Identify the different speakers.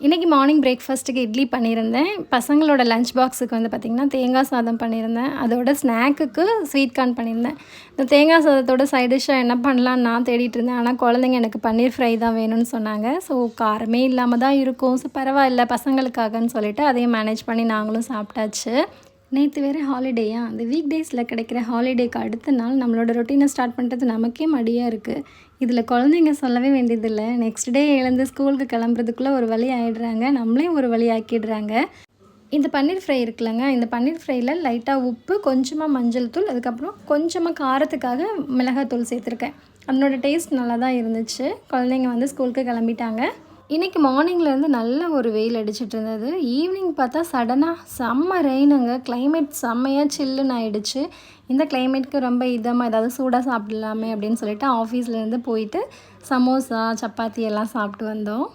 Speaker 1: இன்றைக்கி மார்னிங் பிரேக்ஃபாஸ்ட்டுக்கு இட்லி பண்ணியிருந்தேன். பசங்களோட லஞ்ச் பாக்ஸுக்கு வந்து பார்த்திங்கன்னா தேங்காய் சாதம் பண்ணியிருந்தேன். அதோட ஸ்நாக்குக்கு ஸ்வீட் கார்ன் பண்ணியிருந்தேன். இந்த தேங்காய் சாதத்தோட சைட் டிஷ்ஷாக என்ன பண்ணலான்னு நான் தேடிட்டு இருந்தேன். ஆனால் குழந்தைங்க எனக்கு பன்னீர் ஃப்ரை தான் வேணும்னு சொன்னாங்க. ஸோ காரமே இல்லாமல் தான் இருக்கும். ஸோ பரவாயில்ல பசங்களுக்காகன்னு சொல்லிவிட்டு அதையும் மேனேஜ் பண்ணி நாங்களும் சாப்பிட்டாச்சு. நேற்று வேறு ஹாலிடேயா, அந்த வீக் டேஸில் கிடைக்கிற ஹாலிடேக்கு அடுத்த நாள் நம்மளோட ரொட்டீனை ஸ்டார்ட் பண்ணுறது நமக்கே மடியாக இருக்குது. இதில் குழந்தைங்க சொல்லவே வேண்டியதில்லை. நெக்ஸ்ட் டே எழுந்து ஸ்கூலுக்கு கிளம்புறதுக்குள்ளே ஒரு வழி ஆகிடுறாங்க, நம்மளையும் ஒரு வழி ஆக்கிடுறாங்க. இந்த பன்னீர் ஃப்ரை இருக்குல்லங்க, இந்த பன்னீர் ஃப்ரையில் லைட்டாக உப்பு, கொஞ்சமாக மஞ்சள் தூள், அதுக்கப்புறம் கொஞ்சமாக காரத்துக்காக மிளகாத்தூள் சேர்த்துருக்கேன். அதனோட டேஸ்ட் நல்லா தான் இருந்துச்சு. குழந்தைங்க வந்து ஸ்கூலுக்கு கிளம்பிட்டாங்க. இன்றைக்கி மார்னிங்லேருந்து நல்ல ஒரு வெயில் அடிச்சிட்டு இருந்தது. ஈவினிங் பார்த்தா சடனாக செம்ம ரெயினுங்க. கிளைமேட் செம்மையாக சில்லுன்னு ஆகிடுச்சு. இந்த கிளைமேட்டுக்கு ரொம்ப இதமாக ஏதாவது சூடாக சாப்பிடலாமே அப்படின்னு சொல்லிட்டு ஆஃபீஸ்லேருந்து போயிட்டு சமோசா, சப்பாத்தி எல்லாம் சாப்பிட்டு வந்தோம்.